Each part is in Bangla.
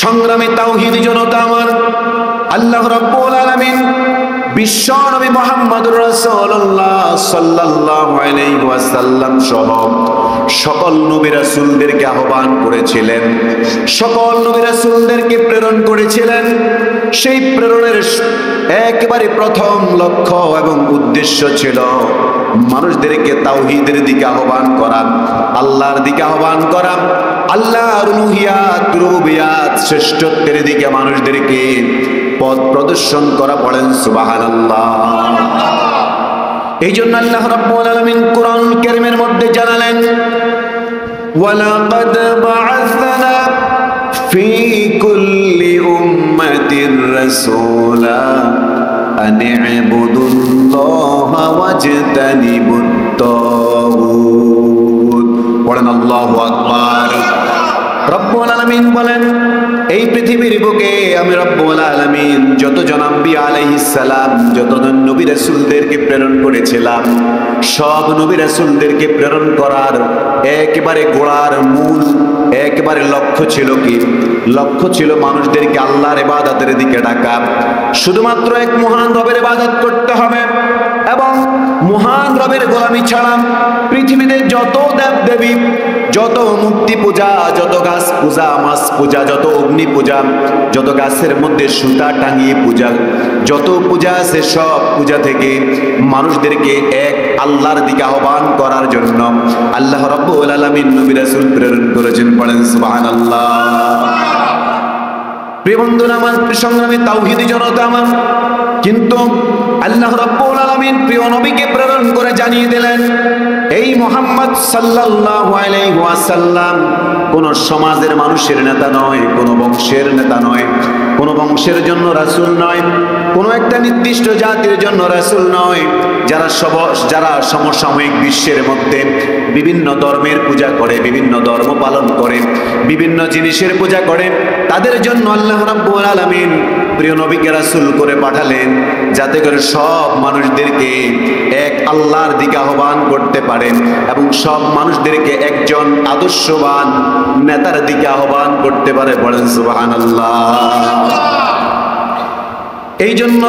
সংগ্রামী তাওহীদি জনতা আমার, আল্লাহ রাব্বুল আলামিন বিশ্ব নবী মুহাম্মদুর রাসূলুল্লাহ সাল্লাল্লাহু আলাইহি ওয়াসাল্লাম সহ সকল নবী রাসূলদেরকে আহ্বান করেছিলেন, সকল নবী রাসূলদেরকে প্রেরণ করেছিলেন। সেই প্রেরণের একেবারে প্রথম লক্ষ্য এবং উদ্দেশ্য ছিল মানুষদেরকে তাওহীদের দিকে আহ্বান করা, আল্লাহর দিকে আহ্বান করা, আল্লাহর উলুহিয়াত, রুবুবিয়াত, শ্রেষ্ঠত্বের দিকে মানুষদেরকে পথ প্রদর্শন করা। পড়েন সুবহানাল্লাহ। এই জন্য আল্লাহ রাব্বুল আলামিন কুরআন কারীমের মধ্যে জানালেন, ওয়ালাকাদ বা'আসনা ফি কুল্লি উম্মাতির রাসূলা আন ইবুদুল্লাহা ওয়াজতানিবুত তাগুত। পড়েন আল্লাহু আকবার। রব্বুল আলামিন বলেন, এই পৃথিবীর বুকে আমি রব্বুল আলামিন যতজন আম্বিয়া আলাইহিস সালাম, যতজন নবী রাসূলদেরকে প্রেরণ করেছিলাম, সব নবী রাসূলদেরকে প্রেরণ করার একেবারে গোড়ার মূল একেবারে লক্ষ্য ছিল কি? লক্ষ্য ছিল মানুষদেরকে আল্লাহর ইবাদতের দিকে ডাকা। শুধুমাত্র এক মহান রবের ইবাদত করতে হবে এবং মহান রবের গোলামি ছাড়া পৃথিবীতে যত দেবদেবী, যত মূর্তি পূজা, যত গাছ পূজা, মাছ পূজা, যত অগ্নি পূজা, যত গাছের মধ্যে সুতা টাঙিয়ে পূজা, যত পূজা আছে, সব পূজা থেকে মানুষদেরকে এক আল্লাহর দিকে আহ্বান করার জন্য আল্লাহ রাব্বুল আলামিন নবী রাসূল প্রেরণ করেছেন। পড়েন সুবহানাল্লাহ। প্রিয় বন্ধুরা আমার, সংগ্রামী তাওহীদি জনতা আমার, কিন্তু আল্লাহ রাব্বুল আলামিন প্রিয় নবীকে প্রেরণ করে জানিয়ে দিলেন, এই মুহাম্মদ সাল্লাল্লাহু আলাইহি ওয়াসাল্লাম কোন সমাজের মানুষের নেতা নয়, কোন বংশের নেতা নয়, কোন বংশের জন্য রাসূল নয়, কোন একটা নির্দিষ্ট জাতির জন্য রাসূল নয়। যারা সমসাময়িক বিশ্বের মধ্যে বিভিন্ন ধর্মের পূজা করে, বিভিন্ন ধর্ম পালন করে, বিভিন্ন জিনিসের পূজা করে, তাদের জন্য আল্লাহ রাব্বুল আলামিন প্রিয় নবীকে রাসূল করে পাঠালেন, যাতে করে সব মানুষদেরকে এক আল্লাহর দিকে আহ্বান করতে পারেন এবং সব মানুষদেরকে একজন আদর্শবান নেতার দিকে আহ্বান করতে পারে। বলেন সুবহানাল্লাহ। এই জন্য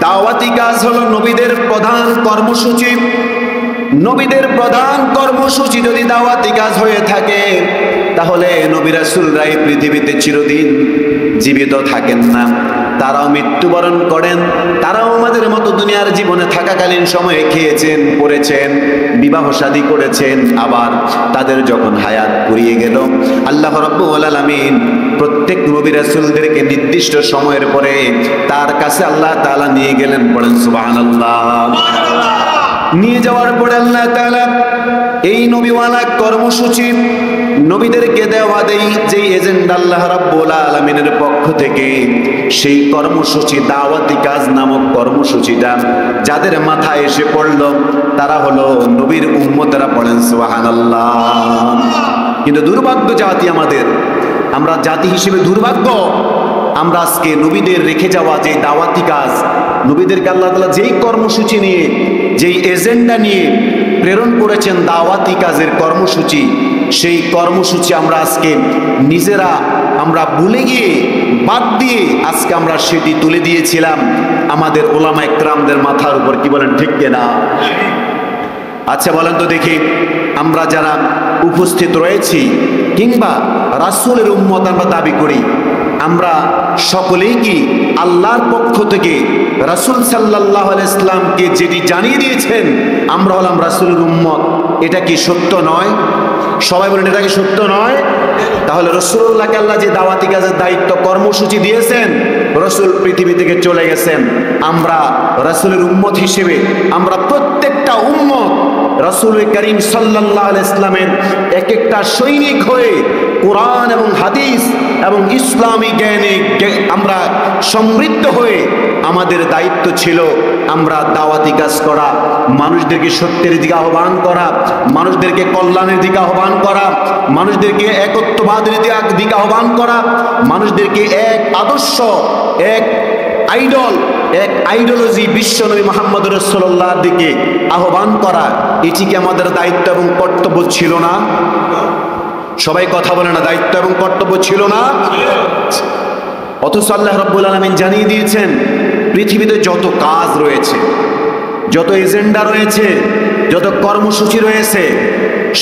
দাওয়াতি কাজ হলো নবীদের প্রধান কর্মসূচি। নবীদের প্রধান কর্মসূচি যদি দাওয়াতি কাজ হয়ে থাকে, তাহলে নবী রাসূলরাই পৃথিবীতে চিরদিন জীবিত থাকেন না, তারাও মৃত্যুবরণ করেন। তারাও আমাদের মতো দুনিয়ার জীবনে থাকাকালীন সময়ে খেয়েছেন, পড়েছেন, বিবাহ শাদী করেছেন। আবার তাদের যখন হায়াত ফুরিয়ে গেল, আল্লাহ রাব্বুল আলামিন প্রত্যেক নবী রাসূলদেরকে নির্দিষ্ট সময়ের পরে তার কাছে আল্লাহ তাআলা নিয়ে গেলেন। পড়েন সুবহানাল্লাহ। নিয়ে যাওয়ার পরে আল্লাহ তাআলা এই নবীওয়ালা কর্মসূচি নবীদেরকে দেওয়া যেই এজেন্ডা আল্লাহ রাব্বুল আলামিনের পক্ষ থেকে, সেই কর্মসূচি দাওয়াতি কাজ নামক কর্মসূচিটা যাদের মাথায় এসে পড়ল, তারা হলো নবীর উম্মতেরা। পড়েন সুবহানাল্লাহ। কিন্তু দুর্ভাগ্য জাতি আমাদের, আমরা জাতি হিসেবে দুর্ভাগ্য, আমরা আজকে নবীদের রেখে যাওয়া যে দাওয়াতি কাজ, নবীদেরকে আল্লাহ তাআলা যেই কর্মসূচি নিয়ে, যেই এজেন্ডা নিয়ে প্রেরণ করেছেন, দাওয়াতি কাজের কর্মসূচি, সেই কর্মসূচি আমরা আজকে নিজেরা আমরা ভুলে গিয়ে, বাদ দিয়ে আজকে আমরা সেটি তুলে দিয়েছিলাম আমাদের ওলামা ইকরামদের মাথার উপর। কি বলেন, ঠিক কিনা? আচ্ছা বলেন তো দেখি, আমরা যারা উপস্থিত রয়েছি কিংবা রাসূলের উম্মত আমরা দাবি করি, আমরা সকলেই কি আল্লাহর পক্ষ থেকে রাসূল সাল্লাল্লাহু আলাইহি ওয়াসাল্লামকে যেটি জানিয়ে দিয়েছেন আমরা হলাম রাসূলের উম্মত, এটা কি সত্য নয়? সবাই বলেন, এটা কি সত্য নয়? তাহলে রাসূলুল্লাহকে আল্লাহ যে দাওয়াতি কাজের দায়িত্ব কর্মসূচি দিয়েছেন, রাসূল পৃথিবী থেকে চলে গেছেন, আমরা রাসূলের উম্মত হিসেবে আমরা প্রত্যেকটা উম্মত রাসূল করিম সাল্লাল্লাহু আলাইহি ওয়াসাল্লামের এক একটা সৈনিক হয়ে কোরআন এবং হাদিস এবং ইসলামী জ্ঞানে আমরা সমৃদ্ধ হয়ে আমাদের দায়িত্ব ছিল আমরা দাওয়াতি কাজ করা, মানুষদেরকে সত্যের দিকে আহ্বান করা, মানুষদেরকে কল্যাণের দিকে আহ্বান করা, মানুষদেরকে একত্ববাদের দিকে আহ্বান করা, মানুষদেরকে এক আদর্শ, এক আইডল, এক আইডিওলজি বিশ্বনবী মুহাম্মদ রাসূলুল্লাহর দিকে আহ্বান করা। এটি কি আমাদের দায়িত্ব এবং কর্তব্য ছিল না? সবাই কথা বলে না, দায়িত্ব এবং কর্তব্য ছিল না? অথচ আল্লাহ রাব্বুল আলামিন জানিয়ে দিয়েছেন পৃথিবীতে যত কাজ রয়েছে, যত এজেন্ডা রয়েছে, যত কর্মসূচি রয়েছে,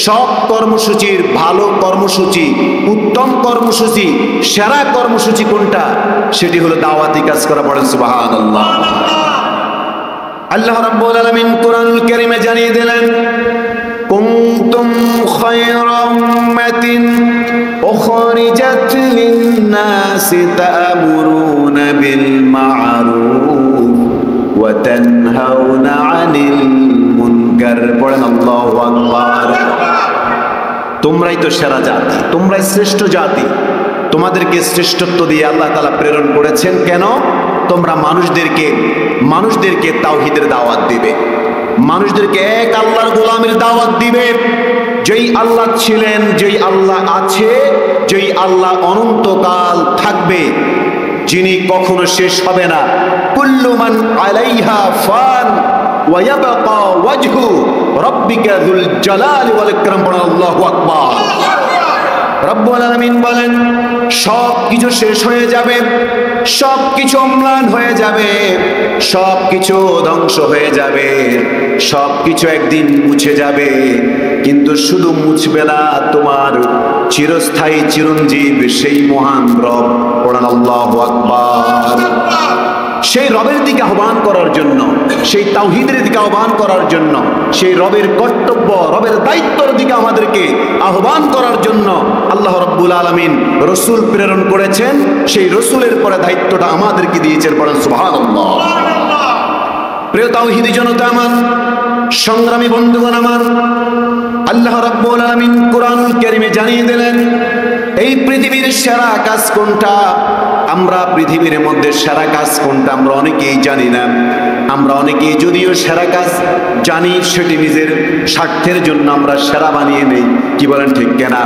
সব কর্মসূচির ভালো কর্মসূচি, উত্তম কর্মসূচি, সেরা কর্মসূচি কোনটা? সেটি হলো দাওয়াতি কাজ করা। পড়েন সুবহানাল্লাহ। আল্লাহ রাব্বুল আলামিন কোরআনুল কারীমে জানিয়ে দিলেন, কুনতুম খায়রা উম্মাতিন উখরিজাত লিন-নাসি তা'মুরুনা বিল মা'রুফ ওয়া তানহাউনা 'আনিল মুনকার। পড়েন আল্লাহু আকবার। তোমরাই তো সেরা জাতি, তোমরাই শ্রেষ্ঠ জাতি। তোমাদেরকে শ্রেষ্ঠত্ব দিয়ে আল্লাহ তাআলা প্রেরণ করেছেন কেন? তোমরা মানুষদেরকে তাওহীদের দাওয়াত দিবে, মানুষদেরকে এক আল্লাহর গোলামের দাওয়াত দিবে। যেই আল্লাহ ছিলেন, যেই আল্লাহ আছে, যেই আল্লাহ অনন্তকাল থাকবে, যিনি কখনো শেষ হবে না। কুল্লু মান আলাইহা ফান ওয়া ইয়াবকা ওয়াজহু রাব্বিকা যুল জালালি ওয়াল ইকরাম। আল্লাহু আকবার। রব্বুল আলামিন বলেন, সব কিছু শেষ হয়ে যাবে, সব কিছু অম্লান হয়ে যাবে, সব কিছু ধ্বংস হয়ে যাবে, সব কিছু একদিন মুছে যাবে, কিন্তু শুধু মুছবে না তোমার চিরস্থায়ী চিরঞ্জীব সেই মহান রব। পড়ান আল্লাহু আকবার। সেই রবের দিকে আহ্বান করার জন্য, সেই তাওহীদের দিকে আহ্বান করার জন্য, সেই রবের কর্তব্য, রবের দায়িত্বের দিকে আমাদেরকে আহ্বান করার জন্য আল্লাহ রাব্বুল আলামিন রাসূল প্রেরণ করেছেন। সেই রাসূলের পরে দায়িত্বটা আমাদেরকে দিয়েছেন। পড়েন সুবহানাল্লাহ। প্রিয় তাওহীদি জনতা আমার, সংগ্রামী বন্ধুগণ আমার, আল্লাহ রাব্বুল আলামিন কোরআনুল কারীমে জানিয়ে দিলেন এই পৃথিবীর সেরা কাজ কোনটা। আমরা পৃথিবীর মধ্যে সেরা কাজ কোনটা আমরা অনেকেই জানি না। আমরা অনেকেই যদিও সেরা কাজ জানি, সেটি নিজের স্বার্থের জন্য আমরা সেরা বানিয়ে নেই। কি বলেন, ঠিক কিনা?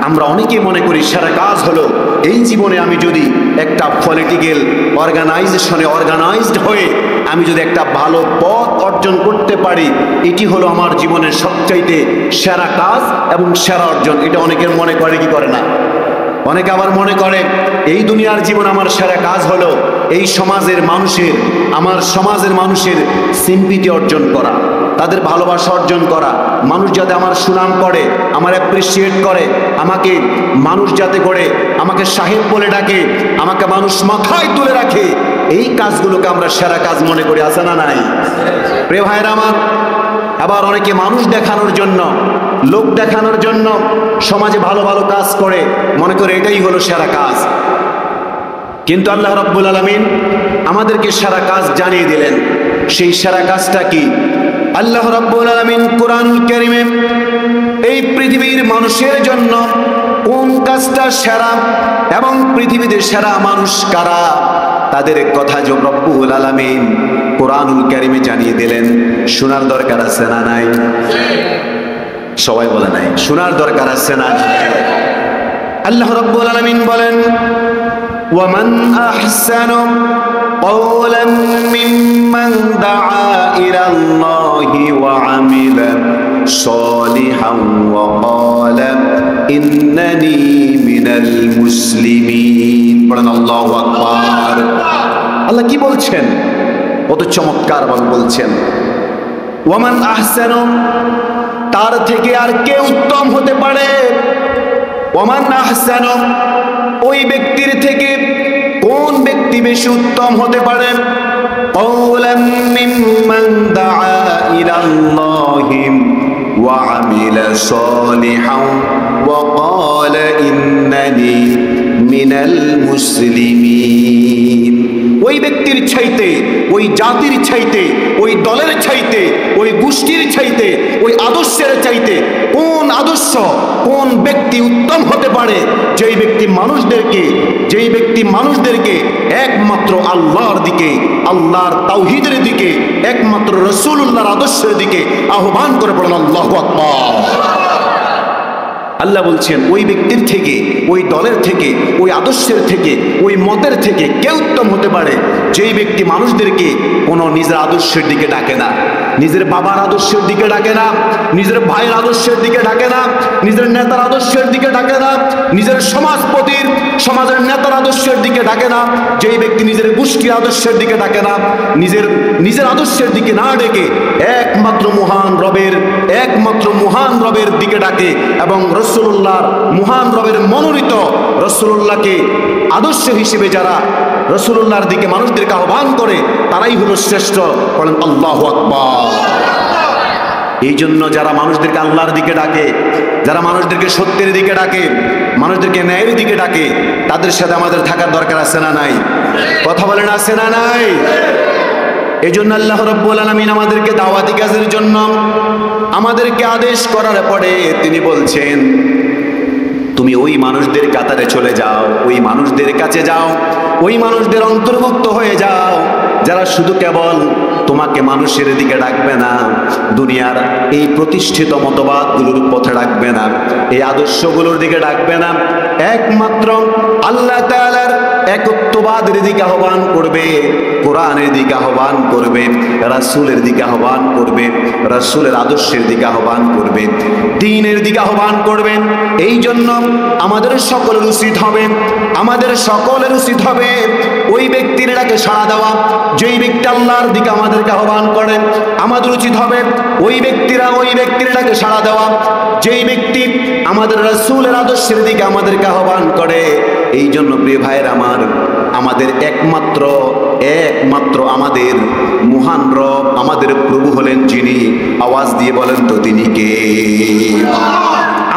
আমরা অনেকেই মনে করি সেরা কাজ হলো এই জীবনে আমি যদি একটা পলিটিক্যাল অর্গানাইজেশনে অর্গানাইজড হয়ে আমি যদি একটা ভালো পদ অর্জন করতে পারি, এটি হলো আমার জীবনের সবচাইতে সেরা কাজ এবং সেরা অর্জন। এটা অনেকের মনে করে, কি করে না? অনেকে আবার মনে করে এই দুনিয়ার জীবন আমার সেরা কাজ হলো এই সমাজের মানুষের, আমার সমাজের মানুষের সিম্পিটি অর্জন করা, তাদের ভালোবাসা অর্জন করা, মানুষ যাতে আমার সুনাম করে, আমার অ্যাপ্রিসিয়েট করে, আমাকে মানুষ যাতে করে আমাকে সাহেব বলে ডাকে, আমাকে মানুষ মাথায় তুলে রাখে, এই কাজগুলোকে আমরা সেরা কাজ মনে করি। আছে না নাই? প্রিয় ভাইরা আমার, আবার অনেকে মানুষ দেখানোর জন্য, লোক দেখানোর জন্য সমাজে ভালো ভালো কাজ করে, মনে করে এটাই হলো সেরা কাজ। কিন্তু আল্লাহ রাব্বুল আলামিন আমাদেরকে সেরা কাজ জানিয়ে দিলেন। সেই সেরা কাজটা কি? আল্লাহ রাব্বুল আলামিন কোরআনুল কারীমে এই পৃথিবীর মানুষের জন্য কোন কাজটা সেরা এবং পৃথিবীতে সেরা মানুষ কারা, তাদের কথা রব্বুল আলামিন কোরআনুল কারীমে জানিয়ে দিলেন। শোনার দরকার আছে না নাই? সবাই বলে নাই। শোনার দরকার আছে না? আল্লাহ রাব্বুল আলামিন বলেন, ওয়ামান আহসানু কওলান মিম্মান দাআ ইলাল্লাহি ওয়া আমিলা সালিহান ওয়া ক্বালা ইন্নানি মিনাল মুসলিমিন। পড়েন আল্লাহু আকবার। আল্লাহ কি বলছেন? কত চমৎকার ভাবে বলছেন, ওয়ামান আহসানু, তার থেকে আর কে উত্তম হতে পারে? ওয়ামান আহসানু, ওই ব্যক্তির থেকে কোন ব্যক্তি বেশি উত্তম হতে পারে? কওলান মিম্মান দাআ ইলাল্লাহি ওয়া আমিলা সালিহান ওয়া ক্বালা ইন্নানি মিনাল মুসলিমিন। ওই ব্যক্তির চাইতে, ওই জাতির চাইতে, ওই দলের চাইতে, ওই গোষ্ঠীর চাইতে, ওই আদর্শের চাইতে কোন আদর্শ, কোন ব্যক্তি উত্তম হতে পারে? যেই ব্যক্তি মানুষদেরকে একমাত্র আল্লাহর দিকে, আল্লাহর তাওহীদের দিকে, একমাত্র রাসূলুল্লাহর আদর্শের দিকে আহ্বান করে। পড়েন আল্লাহু আকবার। আল্লাহ বলছেন ওই ব্যক্তির থেকে, ওই দলের থেকে, ওই আদর্শের থেকে, ওই মতের থেকে কে উত্তম হতে পারে? যেই ব্যক্তি মানুষদেরকে কোনো নিজের আদর্শের দিকে ডাকে না, নিজের বাবার আদর্শের দিকে ডাকে না, নিজের ভাইয়ের আদর্শের দিকে ডাকে না, নিজের নেতার আদর্শের দিকে ডাকে না, নিজের সমাজপতির সমাজের নেতার আদর্শের দিকে ডাকে না, যেই ব্যক্তি নিজের গোষ্ঠীর আদর্শের দিকে ডাকে না, নিজের আদর্শের দিকে না ডেকে একমাত্র মহান রবের দিকে ডাকে এবং রাসূলুল্লাহর মহান রবের মনোনীত রাসূলুল্লাহকে আদর্শ হিসেবে যারা রাসূলুল্লাহর দিকে মানুষদেরকে আহ্বান করে তারাই হলো শ্রেষ্ঠ। বলেন আল্লাহু আকবার। এই জন্য যারা মানুষদেরকে আল্লাহর দিকে ডাকে, যারা মানুষদেরকে সত্যের দিকে ডাকে, মানুষদেরকে ন্যায়ের দিকে ডাকে, তাদের সাথে আমাদের থাকার দরকার আছে না নাই? কথা বলেন আছে না নাই? এই জন্য আল্লাহ রাব্বুল আলামিন আমাদেরকে দাওয়াতি কাজের জন্য আমাদেরকে আদেশ করার পরে তিনি বলছেন, তুমি ওই মানুষদের কাতারে চলে যাও, ওই মানুষদের কাছে যাও, ওই মানুষদের অন্তর্ভুক্ত হয়ে যাও যারা শুধু কেবল তোমাকে মানুষের দিকে ডাকবে না, দুনিয়ার এই প্রতিষ্ঠিত মতবাদগুলোর পথে ডাকবে না, এই আদর্শগুলোর দিকে ডাকবে না, একমাত্র আল্লাহ তাআলার একত্ববাদের দিকে আহ্বান করবে, কোরআনের দিকে আহ্বান করবে, রাসূলের দিকে আহ্বান করবে, রাসূলের আদর্শের দিকে আহ্বান করবে, দ্বীনের দিকে আহ্বান করবে। এই জন্য আমাদের সকলের উচিত হবে ওই ব্যক্তির ডাকে সাড়া দেওয়া যেই ব্যক্তি আল্লাহর দিকে আমাদেরকে আহ্বান করে। আমাদের উচিত হবে ওই ব্যক্তির ডাকে সাড়া দেওয়া যেই ব্যক্তি আমাদের রাসূলের আদর্শের দিকে আমাদেরকে আহ্বান করে। এই জন্য প্রিয় ভাইয়ের আমার, আমাদের একমাত্র আমাদের মহান রব, আমাদের প্রভু হলেন যিনি, আওয়াজ দিয়ে বলেন তো তিনি কে?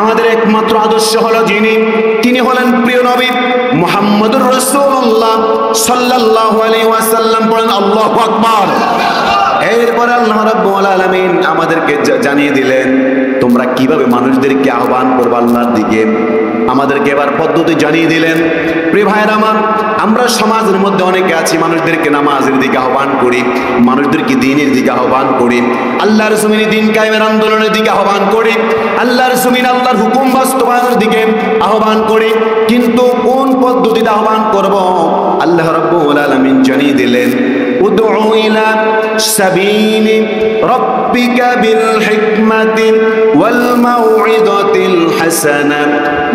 আমাদের একমাত্র আদর্শ হলো যিনি, তিনি হলেন প্রিয় নবী মুহাম্মদুর রাসূলুল্লাহ সাল্লাল্লাহু আলাইহি ওয়াসাল্লাম। বলেন আল্লাহু আকবার। এরপরে আল্লাহ রাব্বুল আলামিন আমাদেরকে জানিয়ে দিলেন তোমরা কিভাবে মানুষদেরকে আহ্বান করবে আল্লাহর দিকে। আমাদেরকে এবার পদ্ধতি জানিয়ে দিলেন। প্রিয় ভাইয়েরা আমার, আমরা সমাজের মধ্যে অনেকে আছি মানুষদেরকে নামাজের দিকে আহ্বান করি, মানুষদেরকে দ্বীনের দিকে আহ্বান করি, আল্লাহর জমিনে দ্বীন কায়েমের আন্দোলনের দিকে আহ্বান করি, আল্লাহর জমিনে আল্লাহর হুকুম বাস্তবায়নের দিকে আহ্বান করি, কিন্তু কোন পদ্ধতিতে আহ্বান করব আল্লাহ রাব্বুল আলামিন জানিয়ে দিলেন, উদউ ইলা সাবিলি রাব্বিকা বিল হিকমাতি ওয়াল মাউইদাতিল হাসানা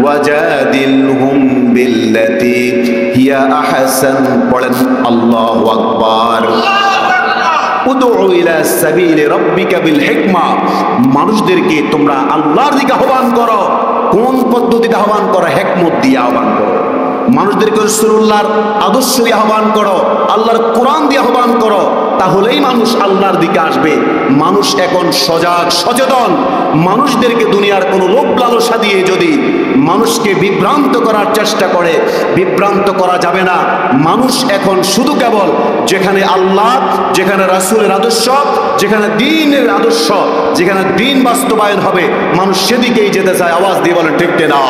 ওয়াজাদিলহুম বিল্লাতি হিয়া আহসান। বলেন আল্লাহু আকবার। উদউ ইলা সাবিলি রাব্বিকা বিল হিকমা, মানুষদেরকে তোমরা আল্লাহর দিকে আহ্বান করো। কোন পদ্ধতিতে আহ্বান করো? হিকমত দিয়ে আহ্বান করো। মানুষদেরকে রাসূলুল্লাহর আদর্শ দিয়ে আহ্বান করো, আল্লাহর কোরআন দিয়ে আহ্বান করো, তাহলেই মানুষ আল্লাহর দিকে আসবে। মানুষ এখন সচেতন। মানুষদেরকে দুনিয়ার কোনো লোভ লালসা দিয়ে যদি মানুষকে বিভ্রান্ত করার চেষ্টা করে, বিভ্রান্ত করা যাবে না। মানুষ এখন শুধু কেবল যেখানে আল্লাহ, যেখানে রাসূলের আদর্শ, যেখানে দ্বীনের আদর্শ, যেখানে দ্বীন বাস্তবায়ন হবে, মানুষ সেদিকেই যেতে চায়। আওয়াজ দিয়ে বলেন ঠিক কিনা?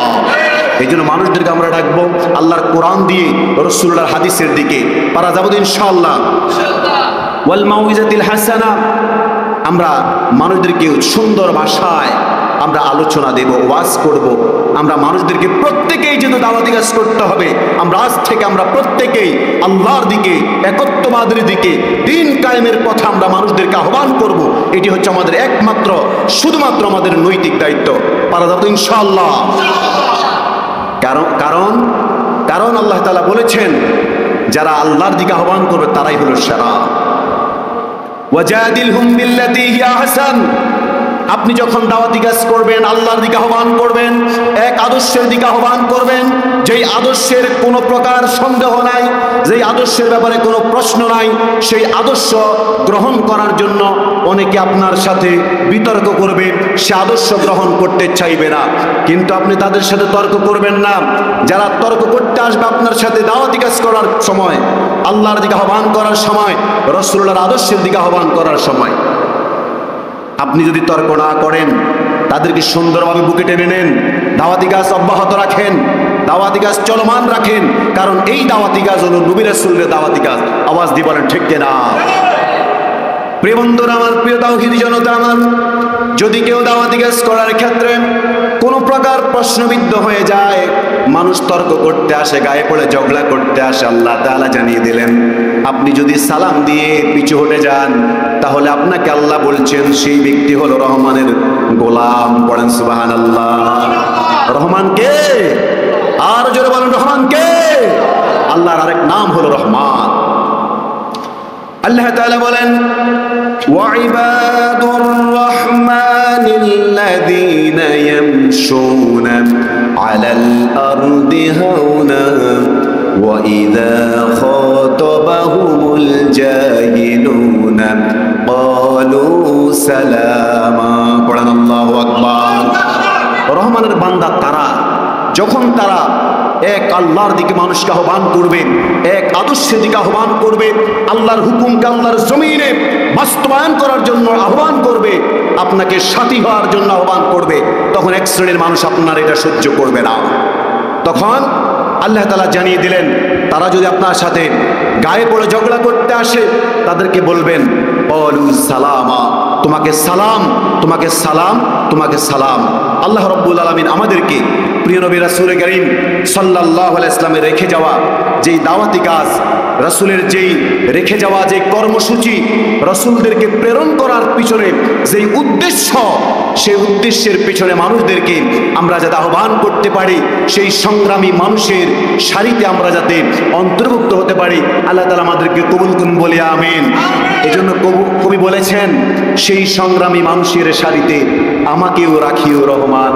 এই জন্য মানুষদেরকে আমরা ডাকবো আল্লাহর কোরআন দিয়ে, রাসূলুল্লাহর হাদিসের দিকে। পারা যাবো ইনশাআল্লাহ। ওয়াল মাউইজাতিল হাসানা, আমরা মানুষদেরকে সুন্দর ভাষায় আমরা আলোচনা দেব, ওয়াজ করব। আমরা মানুষদেরকে প্রত্যেকেই যেন দাওয়াতি কাজ করতে হবে। আমরা আজ থেকে আমরা প্রত্যেকেই আল্লাহর দিকে, একত্ববাদের দিকে, দ্বীন কায়েমের পথে আমরা মানুষদেরকে আহ্বান করব। এটি হচ্ছে আমাদের একমাত্র, শুধুমাত্র আমাদের নৈতিক দায়িত্ব। পারা যাবো ইনশাআল্লাহ। কারণ আল্লাহ তাআলা বলেছেন যারা আল্লাহর দিকে আহ্বান করবে তারাই হলো সেরা। ওয়াজাদিলহুম বিল্লাতি হিয়া আহসান, আপনি যখন দাওয়াতি কাজ করবেন, আল্লাহর দিকে আহ্বান করবেন, এক আদর্শের দিকে আহ্বান করবেন, যেই আদর্শের কোনো প্রকার সন্দেহ নাই, যেই আদর্শের ব্যাপারে কোনো প্রশ্ন নাই, সেই আদর্শ গ্রহণ করার জন্য অনেকে আপনার সাথে বিতর্ক করবে, সে আদর্শ গ্রহণ করতে চাইবে না। কিন্তু আপনি তাদের সাথে তর্ক করবেন না। যারা তর্ক করতে আসবে আপনার সাথে দাওয়াতি কাজ করার সময়, আল্লাহর দিকে আহ্বান করার সময়, রাসূলুল্লাহর আদর্শের দিকে আহ্বান করার সময়, আপনি যদি তর্ক না করেন, তাদেরকে সুন্দরভাবে বুকে টেনে নেন, দাওয়াতি কাজ অব্যাহত রাখেন, দাওয়াতি কাজ চলমান রাখেন। কারণ এই দাওয়াতি কাজ হলো নবী রাসূলের দাওয়াতি কাজ। আওয়াজ দিয়ে বলেন ঠিক কিনা? প্রিয় বন্ধুরা আমার, প্রিয় তাওহীদি জনতা আমার, যদি কেউ দাওয়াতি কাজ করার ক্ষেত্রে কোনো প্রকার প্রশ্নবিদ্ধ হয়ে যায়, মানুষ তর্ক করতে আসে, গায়ে পড়ে ঝগড়া করতে আসে, আল্লাহ তাআলা জানিয়ে দিলেন আপনি যদি সালাম দিয়ে পিছু হটে যান তাহলে আপনাকে আল্লাহ বলছেন সেই ব্যক্তি হলো রহমানের গোলাম। পড়েন সুবহানাল্লাহ। রহমান কে? আর জোরে বলেন রহমান কে? আল্লাহর আরেক নাম হলো রহমান। আল্লাহ তাআলা বলেন ওয়াইবাদুর রহমানিল্লাযীনা ইয়ামশুনা আলাল আরদি হাওনা ওয়া ইযা খাতাবাহুমুল জাহিলুনা ক্বালু সালামা। পড়েন আল্লাহু আকবার। রহমানের বান্দা তারা যখন তারা এক আল্লাহর দিকে মানুষকে আহ্বান করবে, এক আদর্শের দিকে আহ্বান করবে, আল্লাহর হুকুমকে আল্লাহর জমিনে বাস্তবায়ন করার জন্য আহ্বান করবে, আপনাকে সাথী হওয়ার জন্য আহ্বান করবে, তখন এক শ্রেণীর মানুষ আপনার এটা সহ্য করবে না। তখন আল্লাহ তাআলা জানিয়ে দিলেন তারা যদি আপনার সাথে গায়ে পড়ে ঝগড়া করতে আসে তাদেরকে বলবেন ক্বালু সালামা, তোমাকে সালাম, তোমাকে সালাম, তোমাকে সালাম। আল্লাহ রাব্বুল আলামিন আমাদেরকে প্রিয় নবী রাসূল করিম সাল্লাল্লাহু আলাইহি ওয়াসাল্লামের রেখে যাওয়া যেই দাওয়াতি কাজ, রাসূলের যেই রেখে যাওয়া যে কর্মসূচি, রাসূলদেরকে প্রেরণ করার পিছনে যেই উদ্দেশ্য, সেই উদ্দেশ্যের পিছনে মানুষদেরকে আমরা যাতে আহ্বান করতে পারি, সেই সংগ্রামী মানুষের সারিতে আমরা যাতে অন্তর্ভুক্ত হতে পারি, আল্লাহ তাআলা আমাদেরকে কবুল করুন বলি আমিন। এজন্য কবি বলেছেন সেই সংগ্রামী মানুষের সারিতে আমাকেও রাখিও রহমান,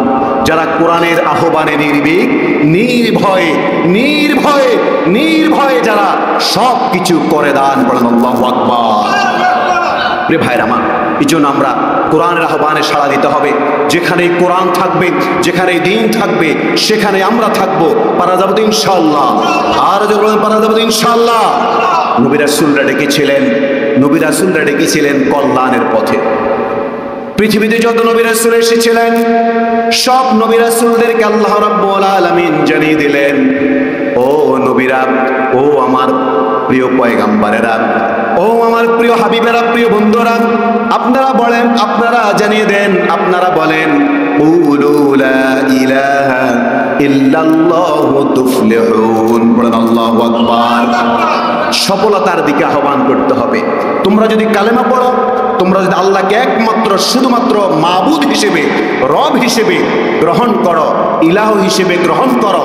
যারা কোরআনের আহ্বানে নির্ভীক, নির্ভয়ে নির্ভয়ে নির্ভয়ে যারা সব কিছু করে দান। বলেন আল্লাহু আকবার। প্রিয় ভাইরা আমার, এই জন্য আমরা কোরআনের আহ্বানে সাড়া দিতে হবে। যেখানে কোরআন থাকবে, যেখানে দিন থাকবে, সেখানে আমরা থাকবো। পারা যাবো তো ইনশাআল্লাহ। আর যদি বলেন পারা যাবো তো ইনশাআল্লাহ। নবী রাসূলরা ডেকেছিলেন, নবী রাসূলরা ডেকেছিলেন কল্যাণের পথে। পৃথিবীতে যত নবী রাসূল এসেছিলেন সব নবী রাসূলদেরকে আল্লাহ রাব্বুল আলামিন জানিয়ে দিলেন, ও নবীরা, ও আমার প্রিয় পয়গম্বরেরা, ও আমার প্রিয় হাবিবেরা, প্রিয় বন্ধুরা, আপনারা বলেন, আপনারা জানিয়ে দেন, আপনারা বলেন কুলু লা ইলাহা ইল্লাল্লাহু তুফলিহুন। বলেন আল্লাহু আকবার। সফলতার দিকে আহ্বান করতে হবে। তোমরা যদি কালেমা পড়ো, তোমরা যদি আল্লাহকে একমাত্র শুধুমাত্র মাবুদ হিসেবে, রব হিসেবে গ্রহণ করো, ইলাহ হিসেবে গ্রহণ করো,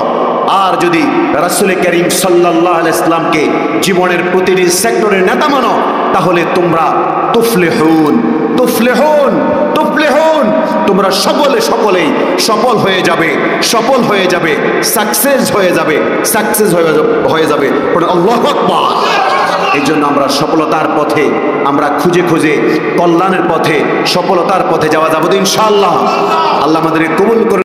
আর যদি রাসূল করিম সাল্লাল্লাহু আলাইহি ওয়াসাল্লামকে জীবনের প্রতিটি সেক্টরের নেতা মানো, তাহলে তোমরা তুফলিহুন, তুফলিহুন, তুফলিহুন, তোমরা সকলেই সফল হয়ে যাবে, সফল হয়ে যাবে, সাকসেস হয়ে যাবে, সাকসেস হয়ে যাবে। আল্লাহু আকবার। এই জন্য আমরা সফলতার পথে আমরা খুঁজে খুঁজে কল্যাণের পথে, সফলতার পথে যাওয়া যাবো ইনশাআল্লাহ। আল্লাহ আমাদের কবুল করে।